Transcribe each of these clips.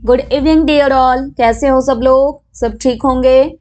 Good evening dear all, कैसे हो सब लोग? सब ठीक होंगे।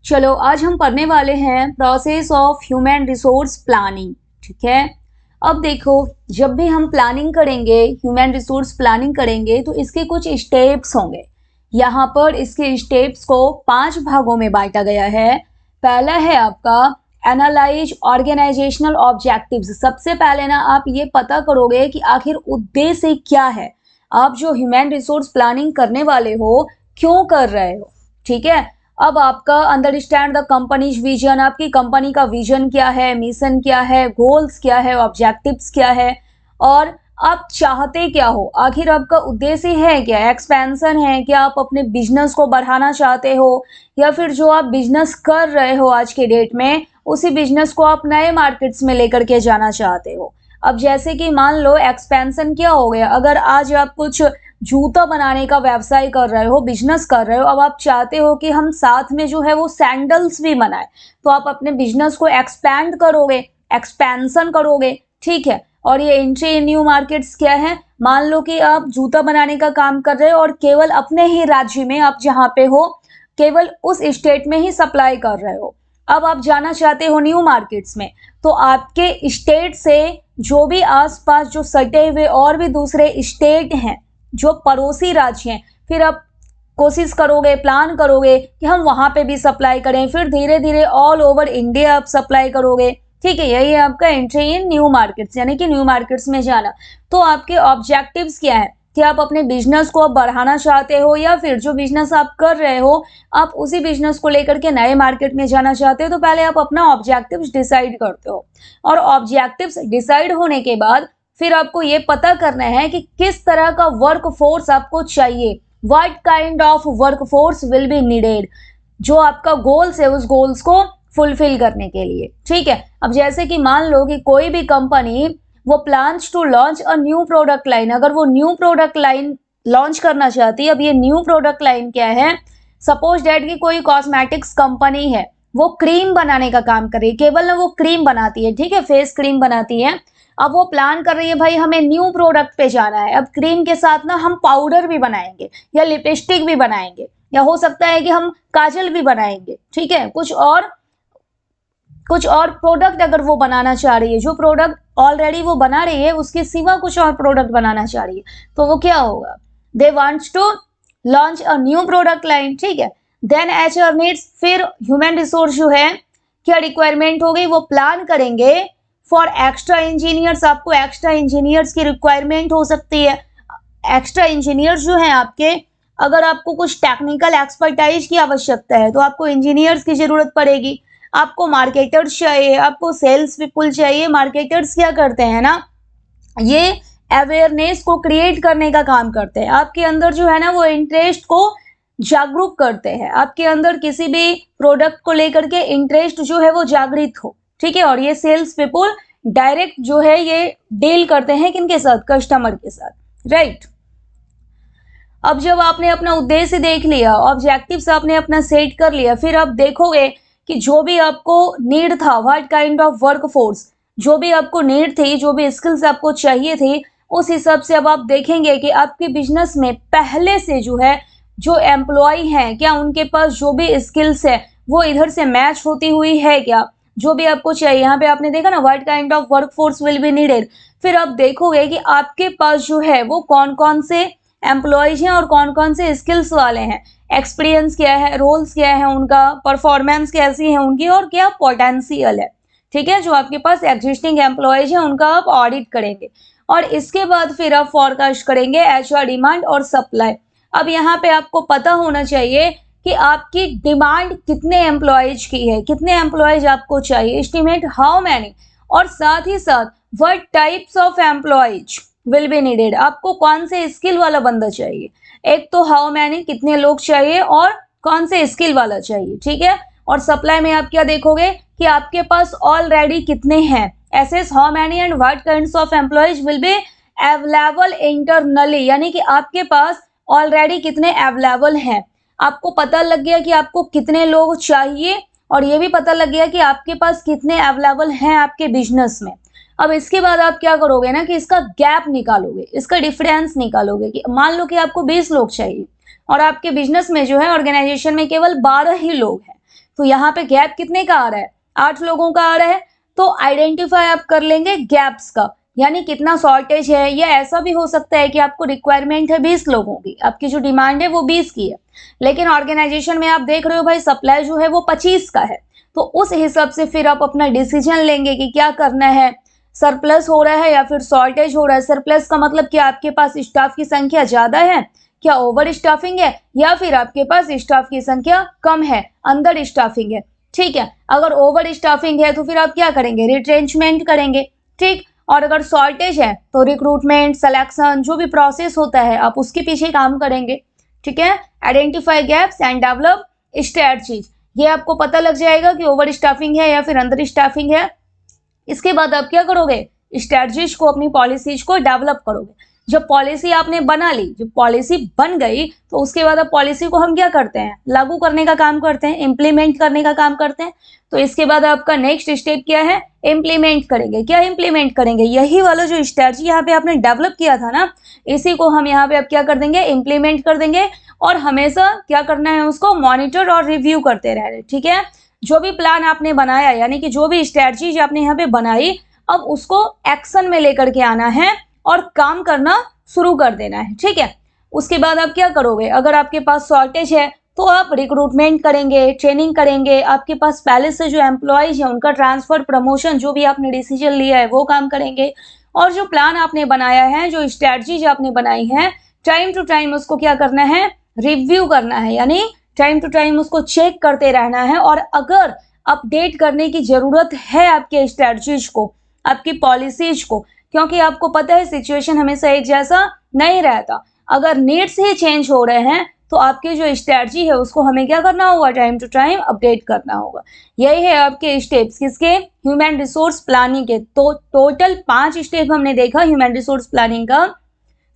चलो आज हम पढ़ने वाले हैं process of human resource planning. ठीक है, अब देखो, जब भी हम प्लानिंग करेंगे, ह्यूमन रिसोर्स प्लानिंग करेंगे तो इसके कुछ स्टेप्स होंगे। यहाँ पर इसके स्टेप्स को 5 भागों में बांटा गया है। पहला है आपका एनालाइज ऑर्गेनाइजेशनल ऑब्जेक्टिव्स। सबसे पहले ना आप ये पता करोगे कि आखिर उद्देश्य क्या है, आप जो ह्यूमन रिसोर्स प्लानिंग करने वाले हो क्यों कर रहे हो। ठीक है, अब आपका अंडरस्टैंड द कंपनीज विजन, आपकी कंपनी का विजन क्या है, मिशन क्या है, गोल्स क्या है, ऑब्जेक्टिव्स क्या है और आप चाहते क्या हो, आखिर आपका उद्देश्य है क्या, एक्सपेंशन है क्या, आप अपने बिजनेस को बढ़ाना चाहते हो या फिर जो आप बिजनेस कर रहे हो आज के डेट में उसी बिजनेस को आप नए मार्केट्स में लेकर के जाना चाहते हो। अब जैसे कि मान लो एक्सपेंशन क्या हो गया, अगर आज आप कुछ जूता बनाने का व्यवसाय कर रहे हो, बिजनेस कर रहे हो, अब आप चाहते हो कि हम साथ में जो है वो सैंडल्स भी बनाए, तो आप अपने बिजनेस को एक्सपैंड करोगे, एक्सपेंशन करोगे। ठीक है, और ये एंट्री इन न्यू मार्केट्स क्या है, मान लो कि आप जूता बनाने का काम कर रहे हो और केवल अपने ही राज्य में आप जहाँ पे हो केवल उस स्टेट में ही सप्लाई कर रहे हो। अब आप जाना चाहते हो न्यू मार्केट्स में, तो आपके स्टेट से जो भी आसपास जो सटे हुए और भी दूसरे स्टेट हैं, जो पड़ोसी राज्य हैं, फिर आप कोशिश करोगे, प्लान करोगे कि हम वहां पे भी सप्लाई करें, फिर धीरे धीरे ऑल ओवर इंडिया आप सप्लाई करोगे। ठीक है, यही है आपका एंट्री इन न्यू मार्केट्स, यानी कि न्यू मार्केट्स में जाना। तो आपके ऑब्जेक्टिव्स क्या है कि आप अपने बिजनेस को बढ़ाना चाहते हो या फिर जो बिजनेस आप कर रहे हो आप उसी बिजनेस को लेकर के नए मार्केट में जाना चाहते हो। तो पहले आप अपना ऑब्जेक्टिव्स डिसाइड करते हो और ऑब्जेक्टिव्स डिसाइड होने के बाद फिर आपको ये पता करना है कि किस तरह का वर्क फोर्स आपको चाहिए, what kind of work force will be needed, जो आपका गोल्स है उस गोल्स को फुलफिल करने के लिए। ठीक है, अब जैसे कि मान लो कि कोई भी कंपनी वो plans to launch a new product line, अगर वो न्यू प्रोडक्ट लाइन लॉन्च करना चाहती है। अब ये न्यू प्रोडक्ट लाइन क्या है, सपोज डेट कि कोई कॉस्मेटिक्स कंपनी है, वो क्रीम बनाने का काम कर रही है, केवल ना वो क्रीम बनाती है, ठीक है, फेस क्रीम बनाती है। अब वो प्लान कर रही है भाई हमें न्यू प्रोडक्ट पे जाना है, अब क्रीम के साथ ना हम पाउडर भी बनाएंगे या लिपस्टिक भी बनाएंगे या हो सकता है कि हम काजल भी बनाएंगे। ठीक है, कुछ और प्रोडक्ट अगर वो बनाना चाह रही है, जो प्रोडक्ट ऑलरेडी वो बना रही है उसके सिवा कुछ और प्रोडक्ट बनाना चाह रही है, तो वो क्या होगा, they wants to launch a new product line. ठीक है, देन एचआर नीड्स, फिर ह्यूमन रिसोर्स जो है क्या रिक्वायरमेंट हो गई, वो प्लान करेंगे फॉर एक्स्ट्रा इंजीनियर्स, आपको एक्स्ट्रा इंजीनियर्स की रिक्वायरमेंट हो सकती है। एक्स्ट्रा इंजीनियर्स जो है आपके, अगर आपको कुछ टेक्निकल एक्सपर्टाइज की आवश्यकता है तो आपको इंजीनियर्स की जरूरत पड़ेगी। आपको मार्केटर्स चाहिए, आपको सेल्स पीपुल चाहिए। मार्केटर्स क्या करते हैं ना, ये अवेयरनेस को क्रिएट करने का काम करते हैं, आपके अंदर जो है ना वो इंटरेस्ट को जागरूक करते हैं, आपके अंदर किसी भी प्रोडक्ट को लेकर के इंटरेस्ट जो है वो जागृत हो। ठीक है, और ये सेल्स पीपुल डायरेक्ट जो है ये डील करते हैं किनके साथ, कस्टमर के साथ, राइट। अब जब आपने अपना उद्देश्य देख लिया, ऑब्जेक्टिव्स आपने अपना सेट कर लिया, फिर आप देखोगे कि जो भी आपको नीड था, what kind of work force, जो भी आपको नीड थी, जो भी स्किल्स आपको चाहिए थी, उस हिसाब से अब आप देखेंगे कि आपके बिजनेस में पहले से जो है जो एम्प्लॉय हैं क्या उनके पास जो भी स्किल्स है वो इधर से मैच होती हुई है क्या, जो भी आपको चाहिए। यहाँ पे आपने देखा ना what kind of work force will be needed, फिर आप देखोगे कि आपके पास जो है वो कौन कौन से एम्प्लॉयज हैं और कौन कौन से स्किल्स वाले हैं, एक्सपीरियंस क्या है, रोल्स क्या है उनका, परफॉर्मेंस कैसी है उनकी और क्या पोटेंशियल है। ठीक है, जो आपके पास एग्जिस्टिंग एम्प्लॉयज हैं उनका आप ऑडिट करेंगे और इसके बाद फिर आप फॉरकास्ट करेंगे एचआर डिमांड और सप्लाई। अब यहाँ पे आपको पता होना चाहिए कि आपकी डिमांड कितने एम्प्लॉयज की है, कितने एम्प्लॉयज आपको चाहिए, एस्टिमेट हाउ मैनी, और साथ ही साथ what types of employees will be needed, आपको कौन से स्किल वाला बंदा चाहिए। एक तो हाउ मैनी कितने लोग चाहिए और कौन से स्किल वाला चाहिए। ठीक है, और सप्लाई में आप क्या देखोगे कि आपके पास ऑलरेडी कितने हैं, assess how many and what kinds of employees will be available internally, यानी कि आपके पास ऑलरेडी कितने अवेलेबल हैं। आपको पता लग गया कि आपको कितने लोग चाहिए और ये भी पता लग गया कि आपके पास कितने अवेलेबल हैं आपके बिजनेस में। अब इसके बाद आप क्या करोगे ना कि इसका गैप निकालोगे, इसका डिफरेंस निकालोगे कि मान लो कि आपको 20 लोग चाहिए, और आपके बिजनेस में जो है ऑर्गेनाइजेशन में केवल 12 ही लोग हैं, तो यहाँ पे गैप कितने का आ रहा है, 8 लोगों का आ रहा है। तो आइडेंटिफाई आप कर लेंगे गैप्स का, यानी कितना शॉर्टेज है। या ऐसा भी हो सकता है कि आपको रिक्वायरमेंट है 20 लोगों की, आपकी जो डिमांड है वो 20 की है, लेकिन ऑर्गेनाइजेशन में आप देख रहे हो भाई सप्लाई जो है वो 25 का है, तो उस हिसाब से फिर आप अपना डिसीजन लेंगे कि क्या करना है, सरप्लस हो रहा है या फिर शॉर्टेज हो रहा है। सरप्लस का मतलब कि आपके पास स्टाफ की संख्या ज्यादा है, क्या ओवर स्टाफिंग है, या फिर आपके पास स्टाफ की संख्या कम है, अंडर स्टाफिंग है। ठीक है, अगर ओवर स्टाफिंग है तो फिर आप क्या करेंगे, रिट्रेंचमेंट करेंगे। ठीक, और अगर शॉर्टेज है तो रिक्रूटमेंट, सिलेक्शन, जो भी प्रोसेस होता है आप उसके पीछे काम करेंगे। ठीक है, identify gaps and develop strategies, ये आपको पता लग जाएगा कि ओवर स्टाफिंग है या फिर अंडर स्टाफिंग है। इसके बाद आप क्या करोगे, स्ट्रेटजीज को, अपनी पॉलिसीज को डेवलप करोगे। जब पॉलिसी आपने बना ली, जब पॉलिसी बन गई, तो उसके बाद अब पॉलिसी को हम क्या करते हैं, लागू करने का काम करते हैं, इम्प्लीमेंट करने का काम करते हैं। तो इसके बाद आपका नेक्स्ट स्टेप क्या है, इम्प्लीमेंट करेंगे। क्या इम्प्लीमेंट करेंगे, यही वाला जो स्ट्रेटजी यहाँ पे आपने डेवलप किया था ना, इसी को हम यहाँ पे अब क्या कर देंगे, इम्प्लीमेंट कर देंगे। और हमेशा क्या करना है, उसको मॉनिटर और रिव्यू करते रहे। ठीक है, जो भी प्लान आपने बनाया, यानी कि जो भी स्ट्रेटजी आपने यहाँ पे बनाई, अब उसको एक्शन में लेकर के आना है और काम करना शुरू कर देना है। ठीक है, उसके बाद आप क्या करोगे, अगर आपके पास शॉर्टेज है तो आप रिक्रूटमेंट करेंगे, ट्रेनिंग करेंगे, आपके पास पहले से जो एम्प्लॉयज है उनका ट्रांसफर, प्रमोशन, जो भी आपने डिसीजन लिया है वो काम करेंगे। और जो प्लान आपने बनाया है, जो स्ट्रेटजीज आपने बनाई है, टाइम टू टाइम उसको क्या करना है, रिव्यू करना है, यानी टाइम टू टाइम उसको चेक करते रहना है। और अगर अपडेट करने की जरूरत है आपके स्ट्रेटजीज को, आपकी पॉलिसीज को, क्योंकि आपको पता है सिचुएशन हमेशा एक जैसा नहीं रहता, अगर नीड्स ही चेंज हो रहे हैं तो आपकी जो स्ट्रेटजी है उसको हमें क्या करना होगा, टाइम टू टाइम अपडेट करना होगा। यही है आपके स्टेप्स, किसके, ह्यूमन रिसोर्स प्लानिंग के। तो टोटल 5 स्टेप हमने देखा ह्यूमन रिसोर्स प्लानिंग का।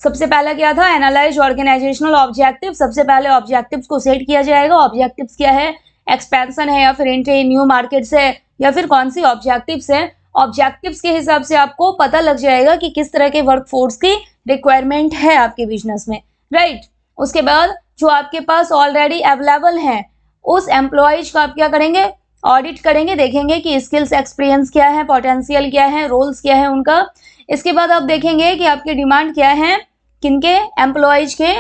सबसे पहला क्या था, एनालाइज ऑर्गेनाइजेशनल ऑब्जेक्टिव। सबसे पहले ऑब्जेक्टिव्स को सेट किया जाएगा। ऑब्जेक्टिव्स क्या है, एक्सपेंशन है या फिर एंट्री न्यू मार्केट्स है या फिर कौन सी ऑब्जेक्टिव्स है। ऑब्जेक्टिव्स के हिसाब से आपको पता लग जाएगा कि किस तरह के वर्कफोर्स की रिक्वायरमेंट है आपके बिजनेस में, राइट। उसके बाद जो आपके पास ऑलरेडी अवेलेबल हैं उस एम्प्लॉयज का आप क्या करेंगे, ऑडिट करेंगे, देखेंगे कि स्किल्स, एक्सपीरियंस क्या है, पोटेंशियल क्या है, रोल्स क्या है उनका। इसके बाद आप देखेंगे कि आपकी डिमांड क्या है, किनके, एम्प्लॉयज के,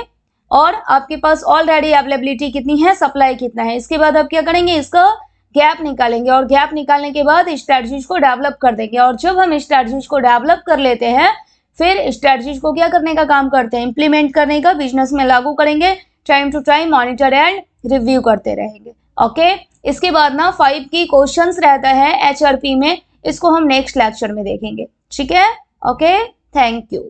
और आपके पास ऑलरेडी अवेलेबिलिटी कितनी है, सप्लाई कितना है। इसके बाद आप क्या करेंगे, इसका गैप निकालेंगे, और गैप निकालने के बाद स्ट्रेटजीज को डेवलप कर देंगे। और जब हम स्ट्रेटजीज को डेवलप कर लेते हैं, फिर स्ट्रेटजीज को क्या करने का काम करते हैं, इंप्लीमेंट करने का, बिजनेस में लागू करेंगे, time to time monitor and review करते रहेंगे। ओके, इसके बाद ना 5 की क्वेश्चंस रहता है HRP में, इसको हम नेक्स्ट लेक्चर में देखेंगे। ठीक है, ओके, थैंक यू।